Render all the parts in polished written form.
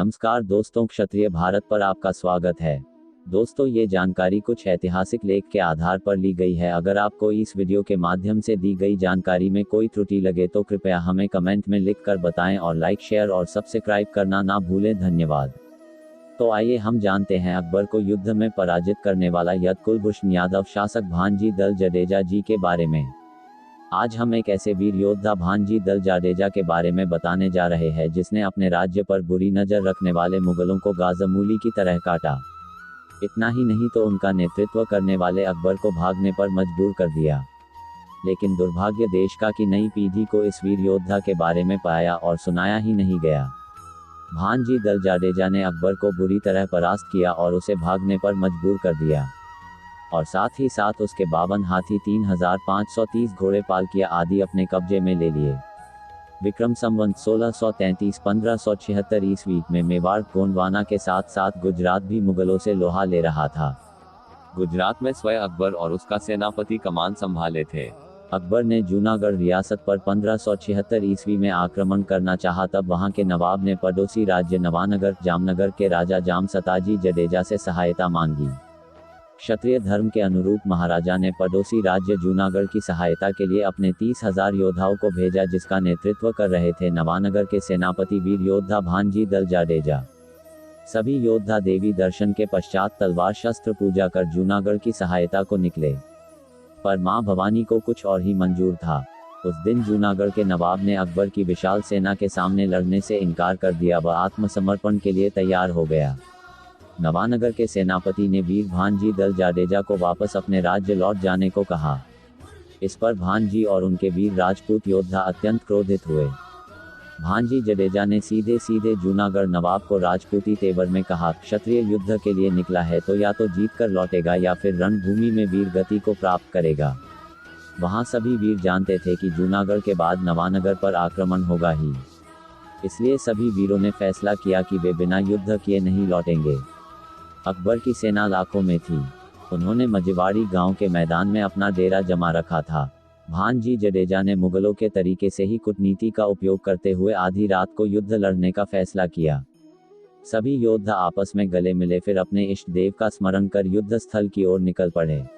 नमस्कार दोस्तों, क्षत्रिय भारत पर आपका स्वागत है। दोस्तों, ये जानकारी कुछ ऐतिहासिक लेख के आधार पर ली गई है। अगर आपको इस वीडियो के माध्यम से दी गई जानकारी में कोई त्रुटि लगे तो कृपया हमें कमेंट में लिख कर बताएं और लाइक, शेयर और सब्सक्राइब करना ना भूलें। धन्यवाद। तो आइए हम जानते हैं अकबर को युद्ध में पराजित करने वाला कुलभूषण यादव शासक भांजी दल जडेजा जी के बारे में। आज हम एक ऐसे वीर योद्धा भांजी दल जडेजा के बारे में बताने जा रहे हैं जिसने अपने राज्य पर बुरी नजर रखने वाले मुगलों को गाजमूली की तरह काटा। इतना ही नहीं तो उनका नेतृत्व करने वाले अकबर को भागने पर मजबूर कर दिया। लेकिन दुर्भाग्य देश का कि नई पीढ़ी को इस वीर योद्धा के बारे में पाया और सुनाया ही नहीं गया। भांजी दल जडेजा ने अकबर को बुरी तरह परास्त किया और उसे भागने पर मजबूर कर दिया, और साथ ही साथ उसके 52 हाथी, 3530 घोड़े, पालकियां आदि अपने कब्जे में ले लिए। विक्रम संवत 1633-1576 ईस्वी में मेवाड़, गोंडवाना के साथ साथ गुजरात भी मुगलों से लोहा ले रहा था। गुजरात में स्वयं अकबर और उसका सेनापति कमान संभाले थे। अकबर ने जूनागढ़ रियासत पर 1576 ईस्वी में आक्रमण करना चाहा, तब वहां के नवाब ने पड़ोसी राज्य नवानगर, जामनगर के राजा जाम सताजी जडेजा से सहायता मांगी। क्षत्रिय धर्म के अनुरूप महाराजा ने पड़ोसी राज्य जूनागढ़ की सहायता के लिए अपने 30,000 योद्धाओं को भेजा, जिसका नेतृत्व कर रहे थे नवानगर के सेनापति वीर योद्धा भांजी दल जडेजा। सभी योद्धा देवी दर्शन के पश्चात तलवार शस्त्र पूजा कर जूनागढ़ की सहायता को निकले, पर मां भवानी को कुछ और ही मंजूर था। उस दिन जूनागढ़ के नवाब ने अकबर की विशाल सेना के सामने लड़ने से इनकार कर दिया व आत्मसमर्पण के लिए तैयार हो गया। नवानगर के सेनापति ने वीर भांजी दल जडेजा को वापस अपने राज्य लौट जाने को कहा। इस पर भांजी और उनके वीर राजपूत योद्धा अत्यंत क्रोधित हुए। भांजी जडेजा ने सीधे सीधे जूनागढ़ नवाब को राजपूती तेवर में कहा, क्षत्रिय युद्ध के लिए निकला है तो या तो जीत कर लौटेगा या फिर रणभूमि में वीर गति को प्राप्त करेगा। वहां सभी वीर जानते थे कि जूनागढ़ के बाद नवानगर पर आक्रमण होगा ही, इसलिए सभी वीरों ने फैसला किया कि वे बिना युद्ध किए नहीं लौटेंगे। अकबर की सेना लाखों में थी। उन्होंने मझवाड़ी गांव के मैदान में अपना डेरा जमा रखा था। भांजी जडेजा ने मुगलों के तरीके से ही कूटनीति का उपयोग करते हुए आधी रात को युद्ध लड़ने का फैसला किया। सभी योद्धा आपस में गले मिले, फिर अपने इष्ट देव का स्मरण कर युद्ध स्थल की ओर निकल पड़े।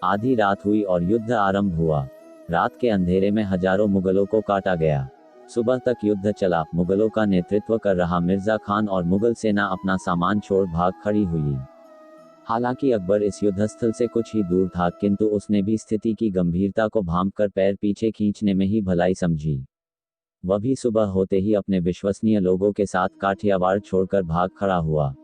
आधी रात हुई और युद्ध आरंभ हुआ। रात के अंधेरे में हजारों मुगलों को काटा गया। सुबह तक युद्ध चला। मुगलों का नेतृत्व कर रहा मिर्जा खान और मुगल सेना अपना सामान छोड़ भाग खड़ी हुई। हालांकि अकबर इस युद्धस्थल से कुछ ही दूर था, किंतु उसने भी स्थिति की गंभीरता को भांपकर पैर पीछे खींचने में ही भलाई समझी। वह भी सुबह होते ही अपने विश्वसनीय लोगों के साथ काठियावाड़ छोड़कर भाग खड़ा हुआ।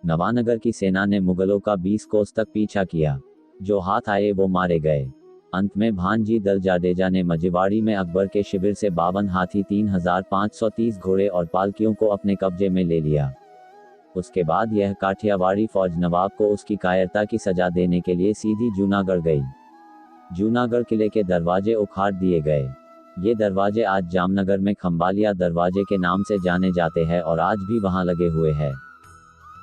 नवानगर की सेना ने मुगलों का 20 कोस तक पीछा किया। जो हाथ आए वो मारे गए। अंत में भांजी दल जडेजा ने मझवाड़ी में अकबर के शिविर से 52 हाथी, 3530 घोड़े और पालकियों को अपने कब्जे में ले लिया। उसके बाद यह काठियावाड़ी फौज नवाब को उसकी कायरता की सजा देने के लिए सीधी जूनागढ़ गई। जूनागढ़ किले के दरवाजे उखाड़ दिए गए। ये दरवाजे आज जामनगर में खंबालिया दरवाजे के नाम से जाने जाते हैं और आज भी वहां लगे हुए हैं।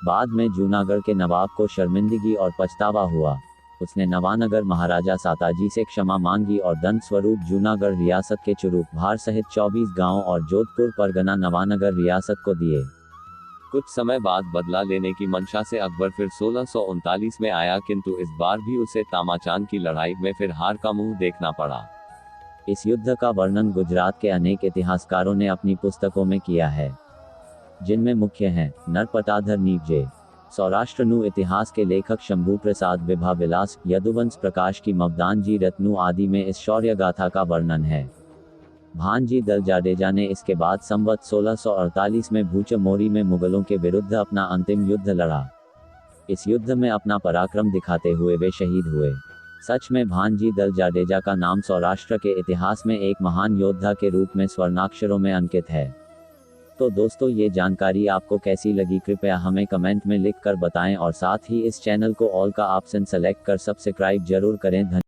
बाद में जूनागढ़ के नवाब को शर्मिंदगी और पछतावा हुआ। उसने नवानगर महाराजा साताजी से क्षमा मांगी और दंड स्वरूप जूनागढ़ रियासत के चुरूक, भार सहित 24 गांव और जोधपुर परगना नवानगर रियासत को दिए। कुछ समय बाद बदला लेने की मंशा से अकबर फिर 1639 में आया, किंतु इस बार भी उसे तामाचान की लड़ाई में फिर हार का मुंह देखना पड़ा। इस युद्ध का वर्णन गुजरात के अनेक इतिहासकारों ने अपनी पुस्तकों में किया है, जिनमें मुख्य हैं नरपटाधर नीपजे, सौराष्ट्रनु इतिहास के लेखक शंभू प्रसाद विभा विलास, यदुवंश प्रकाश की मवदानजी रत्नु आदि में इस शौर्य गाथा का वर्णन है। भांजी दल जडेजा ने इसके बाद संवत 1648 में भूचमोरी में मुगलों के विरुद्ध अपना अंतिम युद्ध लड़ा। इस युद्ध में अपना पराक्रम दिखाते हुए वे शहीद हुए। सच में भांजी दल जडेजा का नाम सौराष्ट्र के इतिहास में एक महान योद्धा के रूप में स्वर्णाक्षरों में अंकित है। तो दोस्तों, ये जानकारी आपको कैसी लगी कृपया हमें कमेंट में लिख कर बताएं और साथ ही इस चैनल को ऑल का ऑप्शन सेलेक्ट कर सब्सक्राइब जरूर करें।